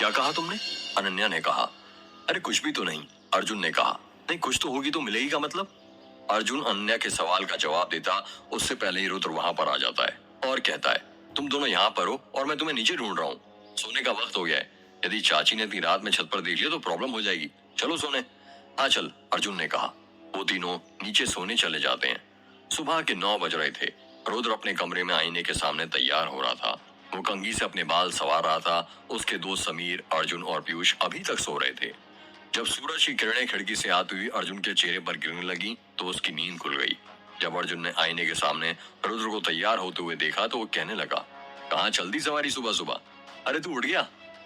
क्या कहा तुमने? अनन्या ने कहा। अरे कुछ भी तो नहीं, अर्जुन ने कहा। नहीं कुछ तो होगी तो मिलेगी का मतलब? अर्जुन अनन्या के सवाल का जवाब देता उससे पहले ही रुद्र वहां पर आ जाता है और कहता है, तुम दोनों यहाँ पर हो और मैं तुम्हें नीचे ढूंढ रहा हूँ। सोने का वक्त हो गया है। यदि चाची ने इतनी रात में छत पर देख लिया तो प्रॉब्लम हो जाएगी। चलो सोने। हाँ चल, अर्जुन ने कहा। वो तीनों नीचे सोने चले जाते हैं। सुबह के 9 बज रहे थे। रुद्र अपने कमरे में आईने के सामने तैयार हो रहा था। वो कंघी से अपने बाल संवार रहा था। उसके दोस्त समीर, अर्जुन और पीयूष अभी तक सो रहे थे। जब सूरज की किरणें खिड़की से आती हुई अर्जुन के चेहरे पर गिरने लगी तो उसकी नींद खुल गई। जब अर्जुन ने आईने के सामने रुद्र को तैयार होते हुए देखा तो वो कहने लगा, कहाँ चल दी सवारी सुबह सुबह? अरे तू उठ गया?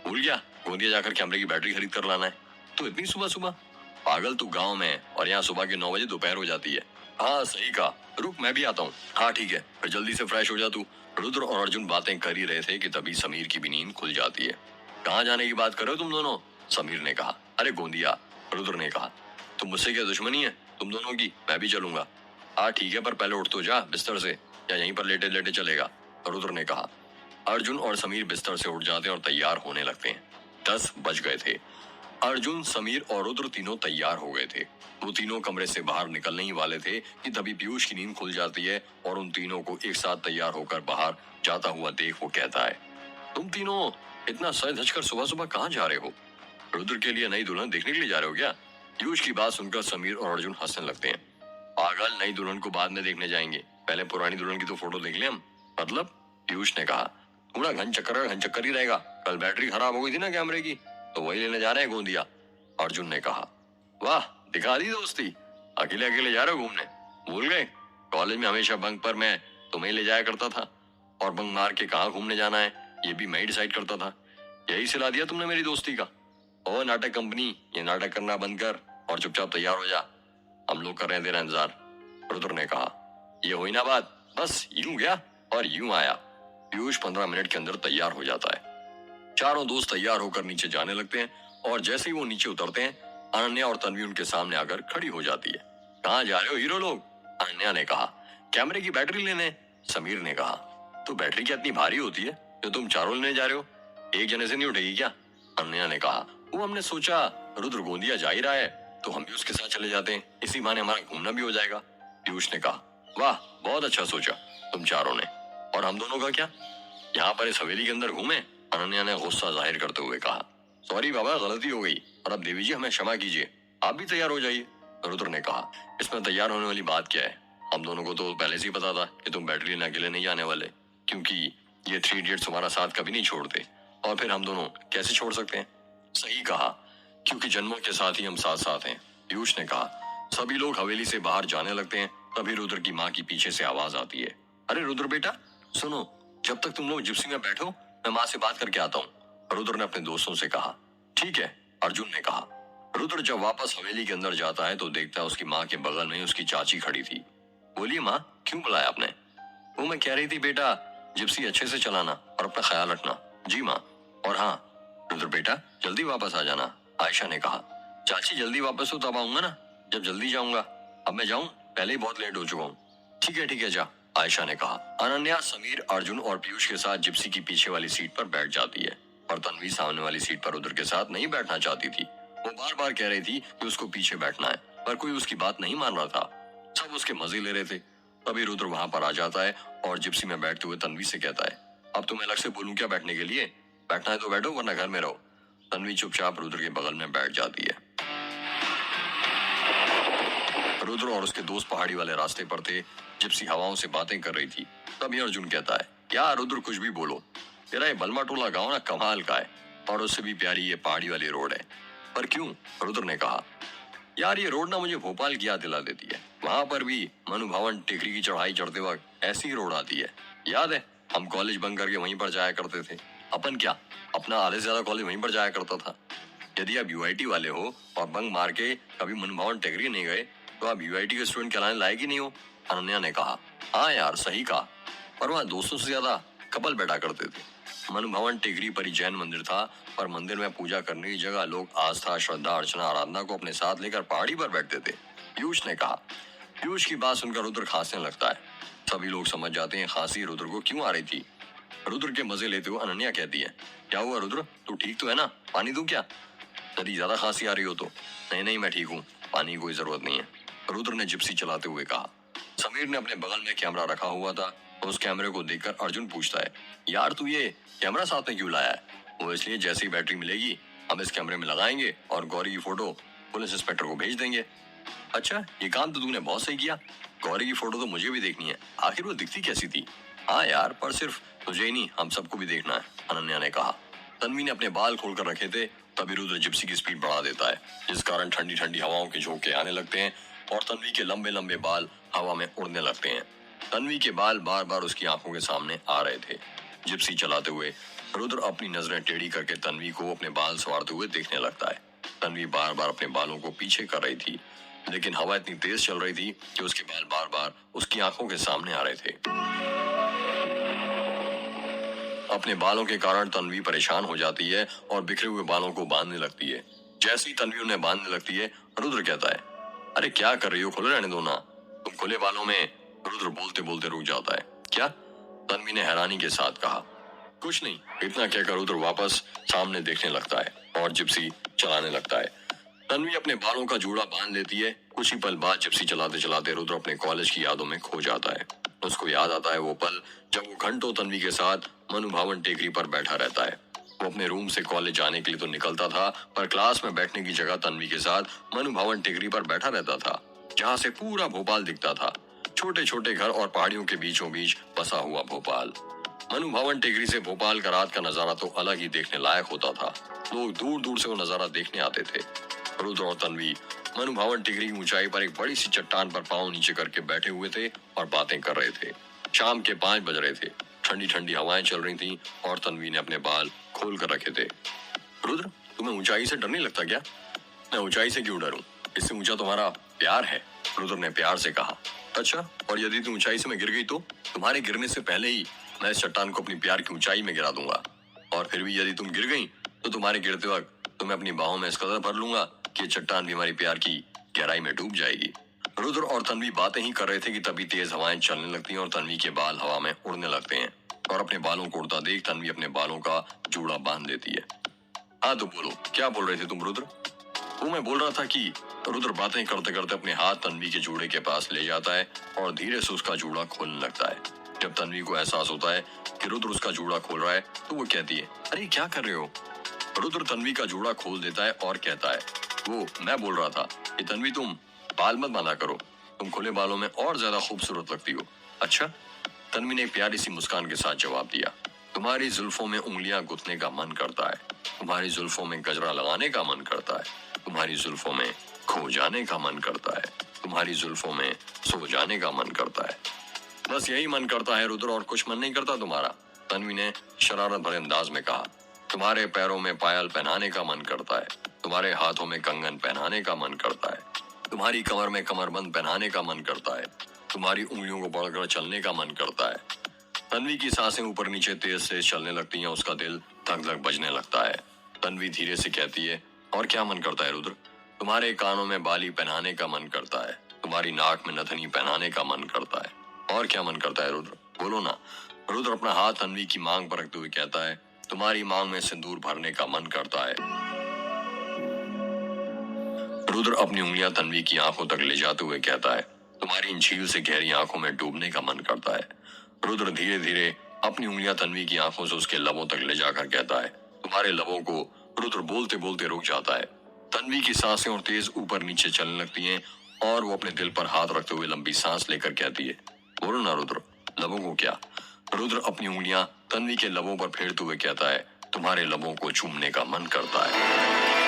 भूल गया गोंदिया जाकर कैमरे की बैटरी खरीद कर लाना है। तो इतनी सुबह सुबह? पागल, तू गांव में है और यहाँ सुबह के 9 बजे दोपहर हो जाती है। हाँ सही कहा, रुक मैं भी आता हूँ। हाँ ठीक है, फिर जल्दी से फ्रेश हो जा तू। रुद्र और अर्जुन बातें कर ही रहे थे कि तभी समीर की भी नींद खुल जाती है। कहाँ जाने की बात कर रहे हो तुम दोनों? समीर ने कहा। अरे गोंदिया। रुद्र ने कहा। तुम मुझसे क्या दुश्मनी है तुम दोनों की? मैं भी चलूंगा। हाँ ठीक है, पर पहले उठ तो जा बिस्तर से, या यहीं पर लेटे लेटे चलेगा? रुद्र ने कहा। अर्जुन और समीर बिस्तर से उठ जाते हैं और तैयार होने लगते हैं। 10 बज गए थे। अर्जुन, समीर और रुद्र तीनों तैयार हो गए थे। वो तीनों कमरे से बाहर निकलने ही वाले थे कि तभी पीयूष की नींद खुल जाती है और उन तीनों को एक साथ तैयार होकर बाहर जाता हुआ देख वो कहता है, तुम तीनों इतना सज धज कर सुबह सुबह कहाँ जा रहे हो? रुद्र के लिए नई दुल्हन देखने के लिए जा रहे हो क्या? पीयूष की बात सुनकर समीर और अर्जुन हंसने लगते हैं। पागल, नई दुल्हन को बाद में देखने जाएंगे, पहले पुरानी दुल्हन की तो फोटो देख ले हम। मतलब? पीयूष ने कहा। पूरा घन चक्कर ही रहेगा। कल बैटरी खराब हो गई थी ना कैमरे की, तो वही लेने जा रहे हैं गोंदिया। अर्जुन ने कहा। वाह, दिखा दी दोस्ती। अकेले अकेले जा रहे हो घूमने? भूल गए कॉलेज में हमेशा बंक पर मैं तुम्हें ले जाया करता था, और बंक मार के कहाँ घूमने जाना है ये भी मैं ही डिसाइड करता था। यही सिला दिया तुमने मेरी दोस्ती का। ओ नाटक कंपनी, ये नाटक करना बंद कर और चुपचाप तैयार हो जा। हम लोग कर रहे हैं तेरा इंतजार। रुद्र ने कहा। ये हुई ना बात, बस यूं गया और यूं आया। पीयूष 15 मिनट के अंदर तैयार हो जाता है। चारों दोस्त तैयार होकर नीचे जाने लगते हैं और जैसे ही वो नीचे उतरते हैं अनन्या और तन्वी उनके सामने आकर खड़ी हो जाती है। कहाँ जा रहे हो हीरो लोग? अनन्या ने कहा। कैमरे की बैटरी लेने। समीर ने कहा। तो बैटरी क्या इतनी भारी होती है जो तुम चारों लेने जा रहे हो? एक जने से नहीं उठेगी क्या? अनन्या ने कहा। वो हमने सोचा रुद्र गोंदिया जा ही रहा है तो हम भी उसके साथ चले जाते हैं, इसी बहाने हमारा घूमना भी हो जाएगा। पीयूष ने कहा। वाह, बहुत अच्छा सोचा तुम चारों ने। और हम दोनों का क्या? यहाँ पर इस हवेली के अंदर घूमे? अनन्या ने गुस्सा जाहिर करते हुए कहा। सॉरी बाबा, गलती हो गई और अब देवी जी हमें क्षमा कीजिए, आप भी तैयार हो जाइए। रुद्र ने कहा। इसमें तैयार होने वाली बात क्या है? हम दोनों को तो पहले से ही पता था कि तुम बैटरी लेने अकेले नहीं जाने वाले, क्योंकि ये 3 इडियट्स हमारा साथ कभी नहीं छोड़ते, और फिर हम दोनों कैसे छोड़ सकते हैं? सही कहा, क्योंकि जन्मों के साथ ही हम साथ साथ हैं। पीयूष ने कहा। सभी लोग हवेली से बाहर जाने लगते हैं। तभी रुद्र की माँ की पीछे से आवाज आती है। अरे रुद्र बेटा सुनो, जब तक तुम लोग जिप्सी में बैठो मैं माँ से बात करके आता हूँ। रुद्र ने अपने दोस्तों से कहा। ठीक है, अर्जुन ने कहा। रुद्र जब वापस हवेली के अंदर जाता है तो देखता है उसकी माँ के बगल में उसकी चाची खड़ी थी। बोलिए माँ, क्यों बुलाया आपने? वो मैं कह रही थी बेटा, जिप्सी अच्छे से चलाना और अपना ख्याल रखना। जी माँ। और हाँ रुद्र बेटा, जल्दी वापस आ जाना, आयशा ने कहा। चाची जल्दी वापस हो तब आऊंगा ना, जब जल्दी जाऊंगा। अब मैं जाऊं, पहले ही बहुत लेट हो चुका हूँ। ठीक है जा, आयशा ने कहा। अनन्या, समीर, अर्जुन और पीयूष के साथ जिप्सी की पीछे वाली सीट पर बैठ जाती है और तन्वी सामने वाली सीट पर रुद्र के साथ नहीं बैठना चाहती थी। वो बार बार कह रही थी कि उसको पीछे बैठना है, पर कोई उसकी बात नहीं मान रहा था। सब उसके मजे ले रहे थे। तभी रुद्र वहां पर आ जाता है और जिप्सी में बैठते हुए तन्वी से कहता है, अब तुम्हें अलग से बोलूं क्या बैठने के लिए? बैठना है तो बैठो, वरना घर में रहो। तन्वी चुपचाप रुद्र के बगल में बैठ जाती है। रुद्र और उसके दोस्त पहाड़ी वाले रास्ते पर थे। जिप्सी हवाओं से बातें कर रही थी। तभी अर्जुन कहता है, क्या रुद्र कुछ भी बोलो, तेरा ये बलमा टोला गाँव ना कमाल का है, और उससे भी प्यारी ये पहाड़ी वाली रोड है। पर क्यों? रुद्र ने कहा। यार ये रोड ना मुझे भोपाल की याद दिला देती है। वहां पर भी मनु भवन टेकरी की चढ़ाई चढ़ते वक्त ऐसी ही रोड आती है। याद है हम कॉलेज बंक करके वहीं पर जाया करते थे। अपन क्या, अपना आधे से ज्यादा कॉलेज वहीं पर जाया करता था। यदि आप यूआईटी वाले हो और बंक मार के कभी मनु भवन टेकरी नहीं गए तो आप यूआईटी के स्टूडेंट कहलाने लायक ही नहीं हो। अनन्या ने कहा। हाँ यार सही कहा, पर वहाँ दोस्तों से ज्यादा कपल बैठा करते थे। मनु भवन टेकरी पर ही जैन मंदिर था, पर मंदिर में पूजा करने की जगह लोग आस्था, श्रद्धा, अर्चना, आराधना को अपने साथ लेकर पहाड़ी पर बैठते थे। पीयूष ने कहा। पीयूष की बात सुनकर रुद्र खांसने लगता है। सभी लोग समझ जाते हैं खांसी रुद्र को क्यों आ रही थी। रुद्र के मजे लेते हुए अनन्या कहती है, क्या हुआ रुद्र, तू ठीक तो है ना, पानी दूं क्या? यदि ज्यादा खांसी आ रही हो तो। नहीं नहीं मैं ठीक हूँ, पानी की कोई जरूरत नहीं है, रुद्र ने जिप्सी चलाते हुए कहा। समीर ने अपने बगल में कैमरा रखा हुआ था। उस कैमरे को देखकर अर्जुन पूछता है, यार तू ये कैमरा साथ में क्यों लाया है? वो इसलिए जैसे ही बैटरी मिलेगी हम इस कैमरे में लगाएंगे और गौरी की फोटो पुलिस इंस्पेक्टर को भेज देंगे। अच्छा, ये काम तो तूने बहुत सही किया। गौरी की फोटो तो मुझे भी देखनी है, आखिर वो दिखती कैसी थी? हाँ यार, पर सिर्फ तुझे ही नहीं हम सबको भी देखना है, अनन्या ने कहा। तन्वी ने अपने बाल खोलकर रखे थे, तभी रुद्र जिप्सी की स्पीड बढ़ा देता है, जिस कारण ठंडी ठंडी हवाओं के झोंके आने लगते हैं और तन्वी के लंबे लंबे बाल हवा में उड़ने लगते हैं। तन्वी के बाल बार बार उसकी आंखों के सामने आ रहे थे। जिप्सी चलाते हुए रुद्र अपनी नजरें टेढ़ी करके तन्वी को अपने बाल संवारते हुए देखने लगता है। तन्वी बार बार अपने बालों को पीछे कर रही थी, लेकिन हवा इतनी तेज चल रही थी कि उसके बाल बार बार उसकी आंखों के सामने आ रहे थे। अपने बालों के कारण तन्वी परेशान हो जाती है और बिखरे हुए बालों को बांधने लगती है। जैसे ही तन्वी उन्हें बांधने लगती है, रुद्र कहता है, अरे क्या कर रही हो, खुले रहने दो ना। तुम खुले बालों में। रुद्र बोलते बोलते रुक जाता है। क्या? तन्वी ने हैरानी के साथ कहा। कुछ नहीं, इतना कहकर रुद्र वापस सामने देखने लगता है और जिप्सी चलाने लगता है। तन्वी अपने बालों का जूड़ा बांध लेती है। कुछ ही पल बाद जिप्सी चलाते चलाते रुद्र अपने कॉलेज की यादों में खो जाता है। उसको याद आता है वो पल जब वो घंटों तन्वी के साथ मनु भवन टेकरी पर बैठा रहता है। वो अपने रूम से कॉलेज जाने के लिए तो निकलता था, पर क्लास में बैठने की जगह तन्वी के साथ मनु भवन टेकरी पर बैठा रहता था, जहाँ से पूरा भोपाल दिखता था। छोटे छोटे घर और पहाड़ियों के बीचों बीच बसा हुआ भोपाल। मनु भवन टेकरी से भोपाल का रात का नजारा तो अलग ही देखने लायक होता था। लोग दूर दूर से वो नजारा देखने आते थे। रुद्र और तन्वी मनु भवन टेकरी की ऊंचाई पर एक बड़ी सी चट्टान पर पांव नीचे करके बैठे हुए थे और बातें कर रहे थे। शाम के 5 बज रहे थे। ठंडी ठंडी हवाएं चल रही थीं और तन्वी ने अपने बाल खोल कर रखे थे। रुद्र, तुम्हें ऊंचाई से डर नहीं लगता क्या? मैं ऊंचाई से क्यों डरूं? इससे ऊंचा तुम्हारा प्यार है, रुद्र ने प्यार से कहा। अच्छा, और यदि तुम ऊंचाई से मैं गिर गई तो? तुम्हारे गिरने से पहले ही मैं इस चट्टान को अपनी प्यार की ऊंचाई में गिरा दूंगा। और फिर भी यदि तुम गिर गई तो तुम्हारे गिरते वक्त तुम्हें अपनी बाहों में इस कदर भर लूंगा कि चट्टान भी हमारी प्यार की गहराई में डूब जाएगी। रुद्र और तन्वी बातें ही कर रहे थे कि तभी तेज हवाएं चलने लगती हैं और तन्वी के बाल हवा में उड़ने लगते हैं। और अपने बालों को उड़ता देख तन्वी अपने बालों का जूड़ा बांध देती है। हाँ तो बोलो, क्या बोल रहे थे तुम रुद्र? वो मैं बोल रहा था कि रुद्र बातें करते करते अपने हाथ तन्वी के जूड़े के पास ले जाता है और धीरे से उसका जूड़ा खोलने लगता है। जब तन्वी को एहसास होता है कि रुद्र उसका जूड़ा खोल रहा है तो वो कहती है, अरे क्या कर रहे हो? रुद्र तन्वी का जूड़ा खोल देता है और कहता है, वो मैं बोल रहा था कि तन्वी तुम बाल मत बांधा करो, तुम खुले बालों में और ज्यादा खूबसूरत लगती हो। अच्छा? तन्वी ने एक प्यारी सी मुस्कान के साथ जवाब दिया, तुम्हारी जुल्फों में उंगलियां गुथने का मन करता है, तुम्हारी जुल्फों में गजरा लगाने का मन करता है, तुम्हारी जुल्फों में खो जाने का मन करता है, तुम्हारी जुल्फों में सो जाने का मन करता है। बस यही मन करता है रुद्र, और कुछ मन नहीं करता तुम्हारा? तन्वी ने शरारत भरे अंदाज में कहा। तुम्हारे पैरों में पायल पहनाने का मन करता है, तुम्हारे हाथों में कंगन पहनाने का मन करता है, तुम्हारी कमर में कमरबंद पहनाने का मन करता है, तुम्हारी उंगलियों को पकड़कर चलने का मन करता है। तन्वी की सांसें ऊपर नीचे तेज से चलने लगती हैं, उसका दिल धक धक बजने लगता है। तन्वी धीरे से कहती है, और क्या मन करता है रुद्र? तुम्हारे कानों में बाली पहनाने का मन करता है, तुम्हारी नाक में नथनी पहनाने का मन करता है। और क्या मन करता है रुद्र? बोलो ना। रुद्र अपना हाथ तन्वी की मांग पर रखते हुए कहता है, तुम्हारी मांग में सिंदूर भरने का मन करता है। रुद्र अपनी उंगलियां तन्वी की आंखों तक ले जाते हुए कहता है, तुम्हारी इन झील से गहरी आंखों में डूबने का मन करता है। रुद्र धीरे धीरे अपनी उंगलियां तन्वी की आंखों से उसके लबों तक ले जाकर कहता है, तुम्हारे लबों को। रुद्र बोलते बोलते रुक जाता है। तन्वी की सांसें और तेज ऊपर नीचे चलने लगती हैं और वो अपने दिल पर हाथ रखते हुए लंबी सांस लेकर कहती है, बोलो ना रुद्र, लबों को क्या? रुद्र अपनी उंगलियां तन्वी के लबों पर फेरते हुए कहता है, तुम्हारे लबों को चूमने का मन करता है।